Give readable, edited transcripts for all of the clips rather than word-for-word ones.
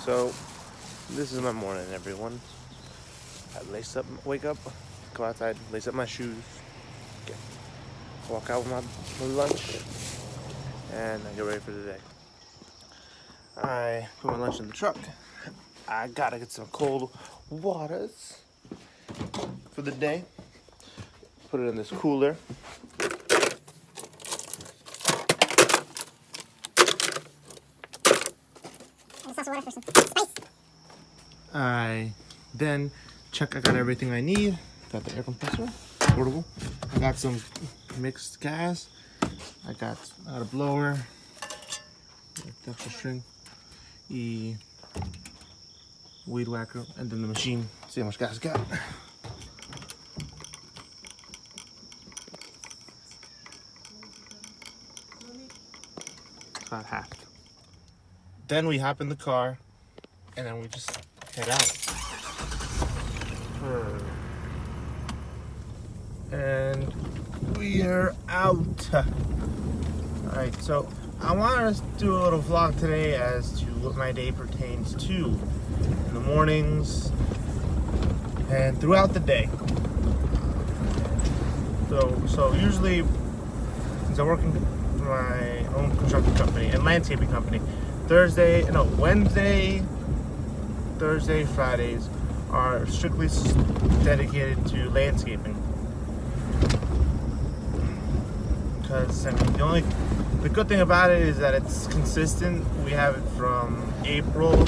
So, this is my morning, everyone. Wake up, go outside, lace up my shoes, walk out with my lunch, and I get ready for the day. I put my lunch in the truck. I gotta get some cold waters for the day. Put it in this cooler. I then check I got everything I need. Got the air compressor, portable. I got some mixed gas. I got a blower, extra string, weed whacker, and then the machine. See how much gas I got. About half. Then we hop in the car, and then we just head out. And we are out. Alright, so I want to do a little vlog today as to what my day pertains to in the mornings and throughout the day. So usually, since I work in my own construction company and landscaping company, Wednesday, Thursday, Fridays are strictly dedicated to landscaping. Because the good thing about it is that it's consistent. We have it from April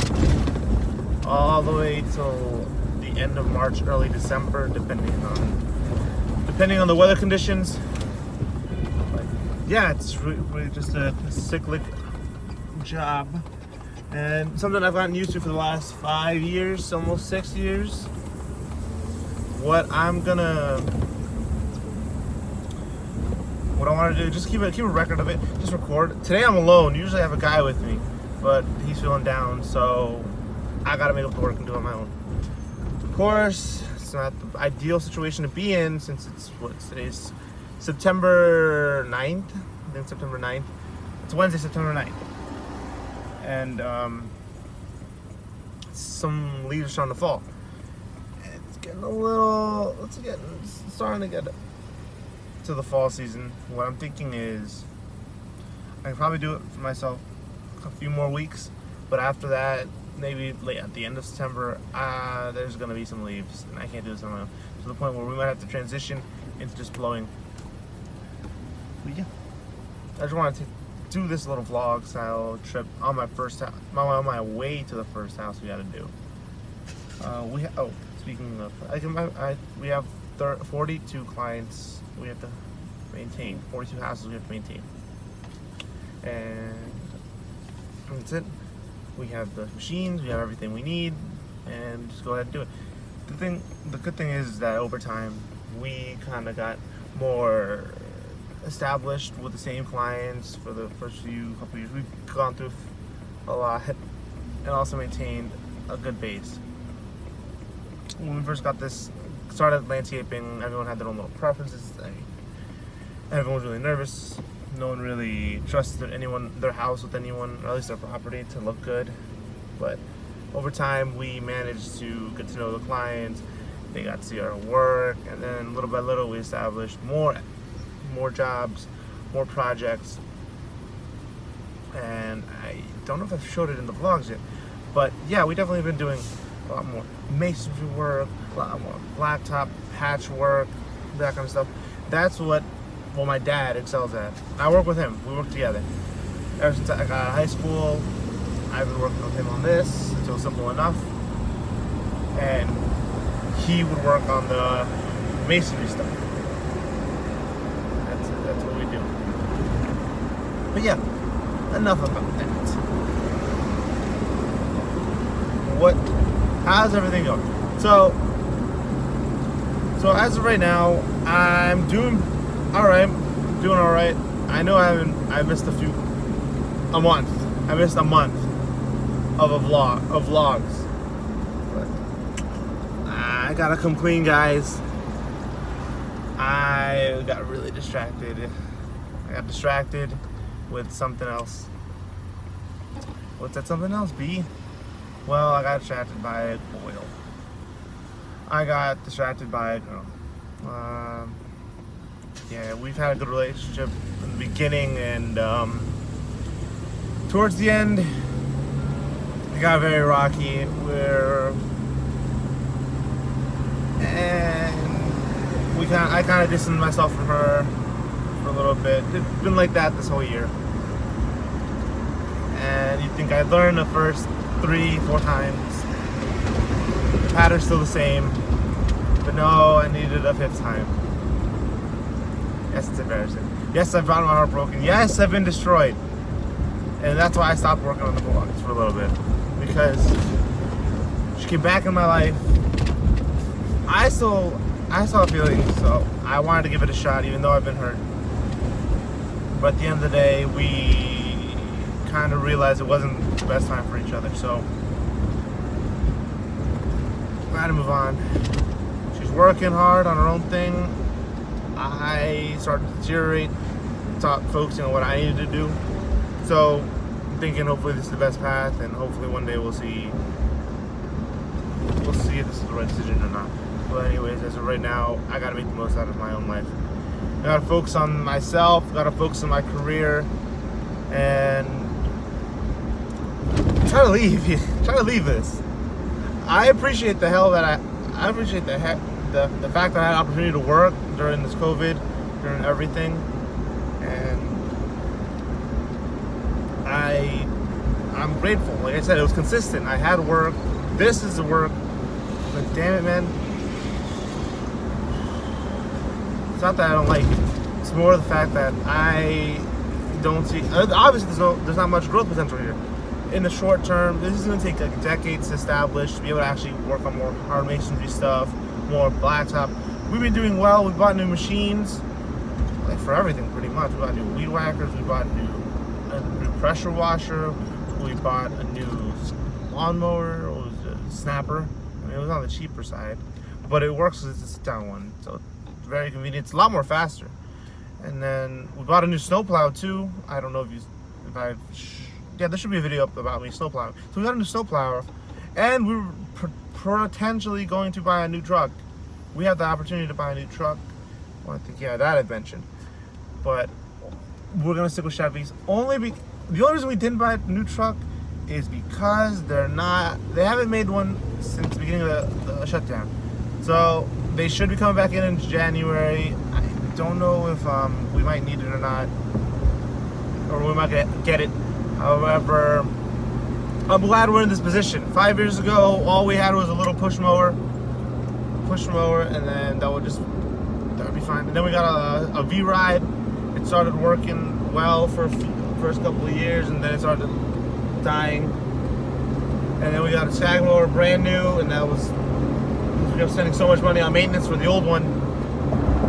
all the way till the end of March, early December, depending on the weather conditions. But yeah, it's really just a cyclic job, and something I've gotten used to for the last 5 years, almost 6 years. What I want to do, just keep a record of it, just record. Today I'm alone. Usually I have a guy with me, but he's feeling down, so I gotta make up the work and do it on my own. Of course, it's not the ideal situation to be in since today's September 9th. I think September 9th. It's Wednesday, September 9th. And some leaves are starting to fall. It's starting to get to the fall season. What I'm thinking is I can probably do it for myself a few more weeks, but after that, maybe late at the end of September, there's gonna be some leaves, and I can't do this on my own. To the point where we might have to transition into just blowing. But yeah, I just wanted to do this little vlog style trip on my way to the first house we gotta do. Speaking of, we have 42 clients we have to maintain, 42 houses we have to maintain, and that's it. We have the machines, we have everything we need, and just go ahead and do it. The good thing is that over time we kind of got more established with the same clients for the first couple years. We've gone through a lot and also maintained a good base. When we first started landscaping, everyone had their own little preferences. Everyone was really nervous. No one really trusted their house with anyone, or at least their property, to look good. But over time, we managed to get to know the clients. They got to see our work, and then little by little, we established more jobs, more projects. And I don't know if I've showed it in the vlogs yet, but yeah, we definitely been doing a lot more masonry work, a lot more blacktop patchwork, that kind of stuff. That's what my dad excels at. I work with him. We work together. Ever since I got out of high school, I've been working with him on this until Simple Enough, and he would work on the masonry stuff. That's what we do. But yeah, enough about that. How's everything going? So as of right now, I'm doing all right. I know I missed a month. I missed a month of vlogs. But I gotta come clean, guys. I got really distracted. I got distracted with something else. What's that something else, B? Well, I got distracted by oil. I got distracted by a girl. Yeah, we've had a good relationship in the beginning, and towards the end, it got very rocky. I kind of distanced myself from her for a little bit. It's been like that this whole year. And you'd think I'd learned the first 3-4 times. The pattern's still the same. But no, I needed a 5th time. Yes, it's embarrassing. Yes, I've gotten my heart broken. Yes, I've been destroyed. And that's why I stopped working on the blogs for a little bit. Because she came back in my life. I still have feelings, so I wanted to give it a shot, even though I've been hurt. But at the end of the day, we kind of realized it wasn't the best time for each other, so I had to move on. She's working hard on her own thing. I started to deteriorate, stopped focusing on what I needed to do. So I'm thinking hopefully this is the best path, and hopefully one day we'll see if this is the right decision or not. But anyways, as of right now, I gotta make the most out of my own life. I gotta focus on myself, gotta focus on my career, and try to leave this. I appreciate the fact that I had an opportunity to work during this COVID, during everything, and I'm grateful. Like I said, it was consistent. I had work. This is the work. But damn it, man. It's not that I don't like it. It's more the fact that I don't see. Obviously, there's not much growth potential here. In the short term, this is going to take like decades to establish, to be able to actually work on more hard masonry stuff, more blacktop. We've been doing well. We bought new machines, like for everything pretty much. We bought new weed whackers. We bought a new pressure washer. We bought a new lawnmower. It was a snapper. I mean, it was on the cheaper side, but it works as a sit-down one, so it's very convenient. It's a lot more faster. And then we bought a new snowplow too. I don't know yeah, there should be a video up about me snowplowing. So we got a new snowplower, and we were potentially going to buy a new truck. We have the opportunity to buy a new truck. Well, I think, yeah, that I mentioned. But we're gonna stick with Chevys. The only reason we didn't buy a new truck is because they haven't made one since the beginning of the shutdown. So they should be coming back in January. I don't know if we might need it or not, or we might get it. However, I'm glad we're in this position. 5 years ago, all we had was a little push mower, and then that would be fine. And then we got a V-Ride. It started working well for the first couple of years, and then it started dying. And then we got a Stag mower, brand new, and that was, we were spending so much money on maintenance for the old one,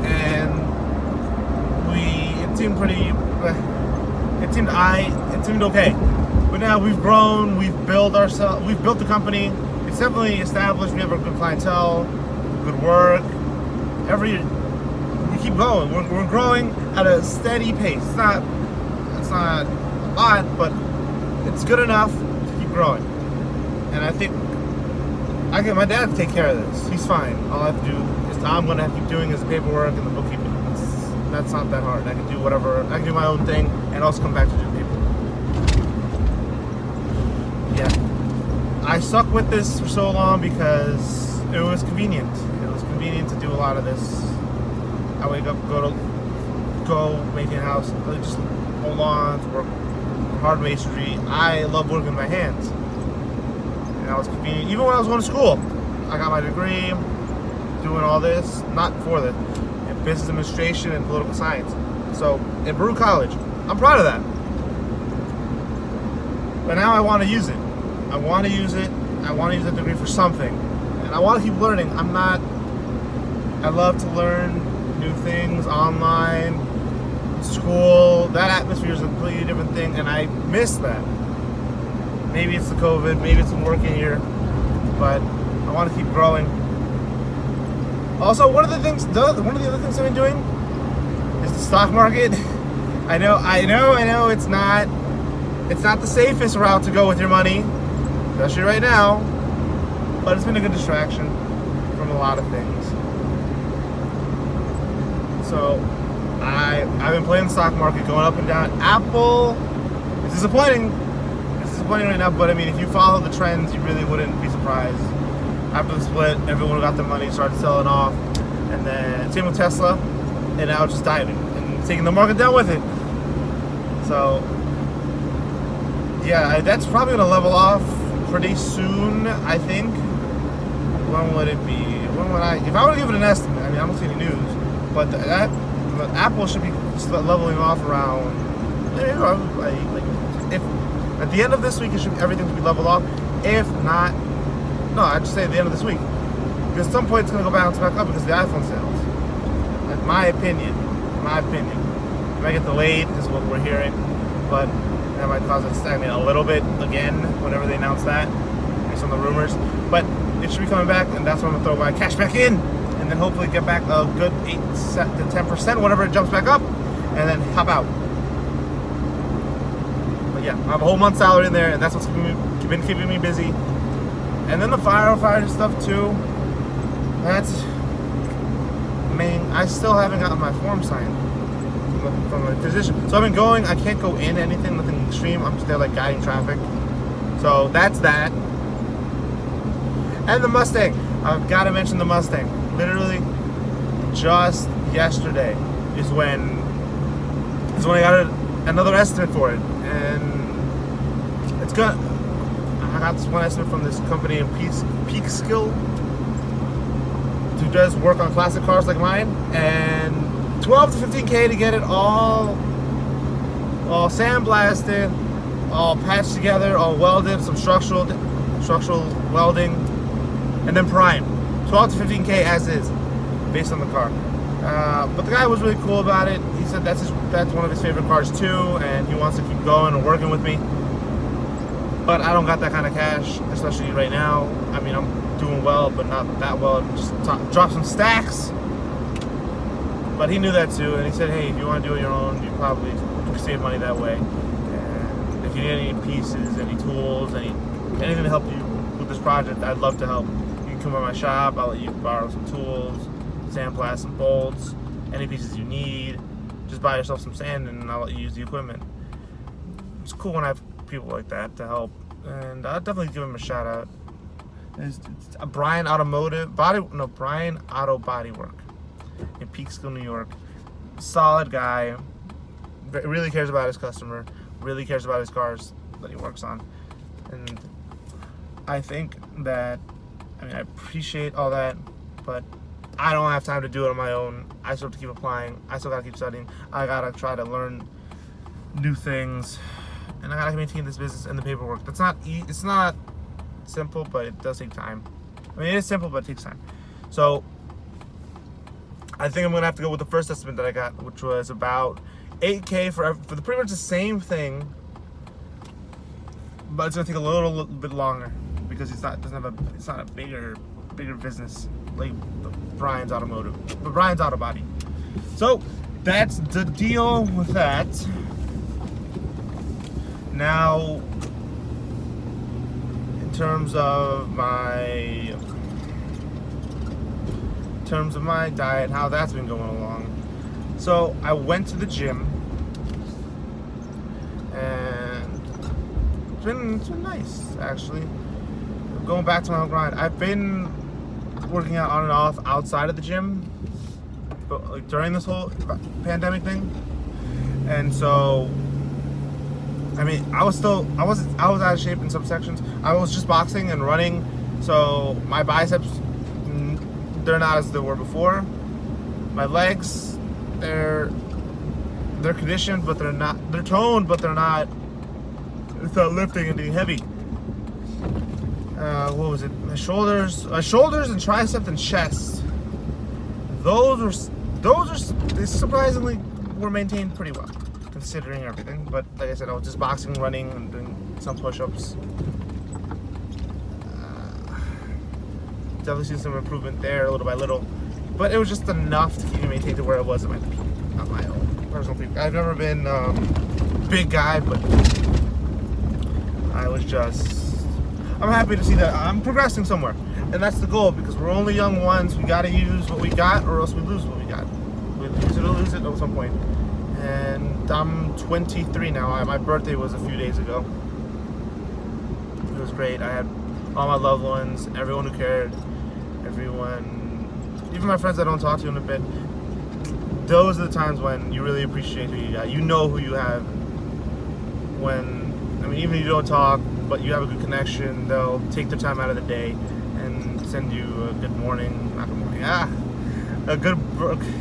and it seemed okay. But now we've grown, we've built the company. It's definitely established. We have a good clientele, good work. We keep going. We're growing at a steady pace. It's not a lot, but it's good enough to keep growing. And I think my dad can take care of this. He's fine. All I have to do is I'm gonna have to keep doing is the paperwork and the bookkeeping. That's not that hard. I can do whatever. I can do my own thing and also come back to do paperwork. Yeah, I stuck with this for so long because it was convenient. It was convenient to do a lot of this. I wake up, go making a house, just hold on to work hard masonry. I love working with my hands, and that was convenient. Even when I was going to school, I got my degree, doing all this, not for this, in business administration and political science. So in Baruch College, I'm proud of that. But now I want to use it. I want to use that degree for something, and I want to keep learning. I love to learn new things online, school. That atmosphere is a completely different thing, and I miss that. Maybe it's the COVID, maybe it's from working here, but I want to keep growing. Also, one of the other things I've been doing is the stock market. I know it's not the safest route to go with your money. especially right now. But it's been a good distraction from a lot of things. So I've been playing the stock market, going up and down. Apple is disappointing. It's disappointing right now, but I mean, if you follow the trends, you really wouldn't be surprised. After the split, everyone got their money, started selling off, and then same with Tesla, and now it's just diving and taking the market down with it. So yeah, that's probably gonna level off pretty soon, I think. When would it be? When would I? If I were to give it an estimate, I mean, I don't see any news, but Apple should be leveling off around. Like if at the end of this week, everything should be leveled off. If not, no, I'd just say at the end of this week, because at some point it's gonna go bounce back up because of the iPhone sales. In my opinion, it might get delayed, is what we're hearing, but that might cause it to stagnate a little bit again whenever they announce that, based on the rumors. But it should be coming back, and that's when I'm gonna throw my cash back in, and then hopefully get back a good 8 to 10%, whenever it jumps back up, and then hop out. But yeah, I have a whole month's salary in there, and that's what's been keeping me busy. And then the firefighter stuff too. That's, I still haven't gotten my form signed from a physician. So I've been going. I can't go in anything, nothing extreme. I'm just there like guiding traffic. So that's that. And the Mustang. I've got to mention the Mustang. Literally, just yesterday is when I got another estimate for it, and it's good. I got this one estimate from this company in Peekskill, who does work on classic cars like mine, and 12 to 15K to get it all sandblasted, all patched together, all welded, some structural welding, and then prime. 12 to 15K as is, based on the car. But the guy was really cool about it. He said that's one of his favorite cars too, and he wants to keep going and working with me. But I don't got that kind of cash, especially right now. I mean, I'm doing well, but not that well. Just drop some stacks. But he knew that too, and he said, hey, if you want to do it your own, you probably can save money that way. And if you need any pieces, any tools, anything to help you with this project, I'd love to help. You can come by my shop. I'll let you borrow some tools, sandblast, some bolts, any pieces you need. Just buy yourself some sand, and I'll let you use the equipment. It's cool when I have people like that to help, and I'll definitely give him a shout out. It's Brian Auto Body Work in Peekskill, New York. Solid guy, really cares about his customer, really cares about his cars that he works on, and I think that, I mean, I appreciate all that, but I don't have time to do it on my own. I still have to keep applying. I still gotta keep studying. I gotta try to learn new things, and I gotta maintain this business and the paperwork. It's not simple, but it does take time. I mean, it is simple, but it takes time. So I think I'm gonna have to go with the first estimate that I got, which was about 8K for the pretty much the same thing, but it's gonna take a little bit longer because it's not a bigger business like Brian's Auto Body. So that's the deal with that. Now, in terms of my diet, how that's been going along. So I went to the gym, and it's been nice actually. Going back to my own grind. I've been working out on and off outside of the gym, but like during this whole pandemic thing, and so I mean, I was out of shape in some sections. I was just boxing and running, so my biceps, they're not as they were before. My legs, they're conditioned, but they're not. They're toned, but they're not. It's not lifting and being heavy. What was it? My shoulders and triceps and chest. Those surprisingly were maintained pretty well, considering everything. But like I said, I was just boxing, running, and doing some push-ups. Definitely seen some improvement there, little by little. But it was just enough to keep me maintained to where I was at my peak, not my own personal peak. I've never been a big guy, but I was just I'm happy to see that I'm progressing somewhere, and that's the goal, because we're only young ones. We got to use what we got, or else we lose what we got. We use it or lose it at some point. And I'm 23 now. My birthday was a few days ago. It was great. I had all my loved ones, everyone who cared, everyone, even my friends I don't talk to in a bit. Those are the times when you really appreciate who you got. You know who you have. When, I mean, even if you don't talk, but you have a good connection, they'll take their time out of the day and send you a good morning, not good morning, a good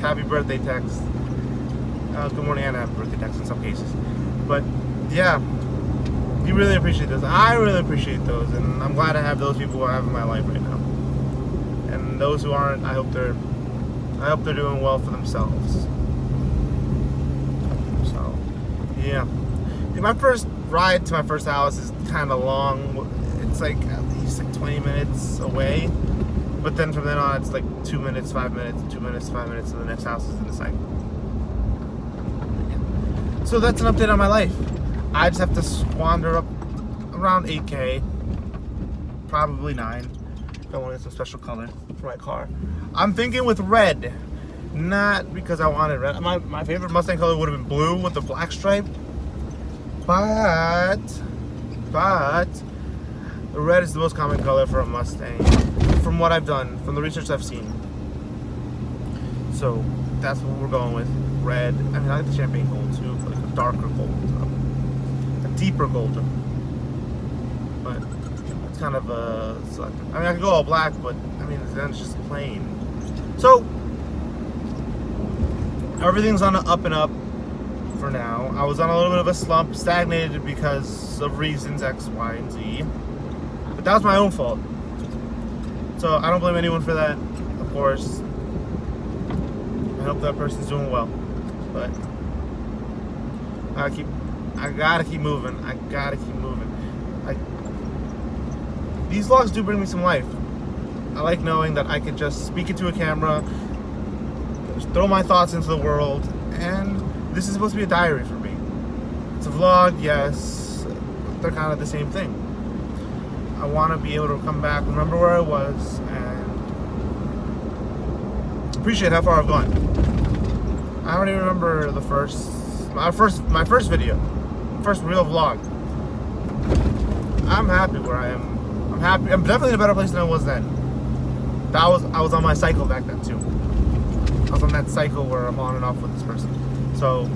happy birthday text. Good morning and happy birthday text in some cases. But yeah, you really appreciate those. I really appreciate those, and I'm glad to have those people I have in my life right now. And those who aren't, I hope they're doing well for themselves. So yeah, my first ride to my first house is kind of long. It's like at least like 20 minutes away, but then from then on it's like 2 minutes, 5 minutes, 2 minutes, 5 minutes, and the next house is in the sight. So that's an update on my life. I just have to squander up around 8K, probably 9, if I want to get some special color for my car. I'm thinking with red, not because I wanted red. My favorite Mustang color would have been blue with the black stripe, but the red is the most common color for a Mustang, from what I've done, from the research I've seen. So that's what we're going with, red. I mean, I like the champagne gold too, like a darker gold, a deeper gold. But it's kind of a selective. I mean, I could go all black, but I mean, then it's just plain. So everything's on an up and up for now. I was on a little bit of a slump, stagnated because of reasons X, Y, and Z. But that was my own fault. So I don't blame anyone for that, of course. I hope that person's doing well. But I gotta keep moving. These vlogs do bring me some life. I like knowing that I could just speak into a camera, just throw my thoughts into the world, and this is supposed to be a diary for me. It's a vlog, yes, but they're kind of the same thing. I want to be able to come back, remember where I was, and appreciate how far I've gone. I don't even remember my first video, first real vlog. I'm happy where I am. I'm definitely in a better place than I was then. I was on my cycle back then too. I was on that cycle where I'm on and off with this person. So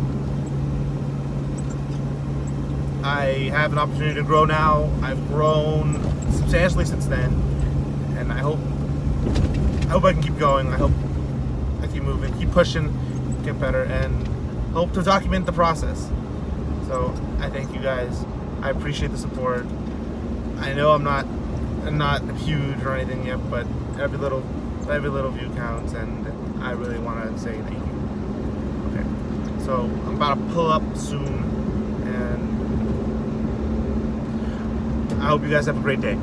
I have an opportunity to grow now. I've grown substantially since then, and I hope I can keep going. I hope I keep moving, keep pushing, get better, and hope to document the process. So I thank you guys. I appreciate the support. I know I'm not huge or anything yet, but every little view counts, and I really want to say thank you. Okay, so I'm about to pull up soon, and I hope you guys have a great day.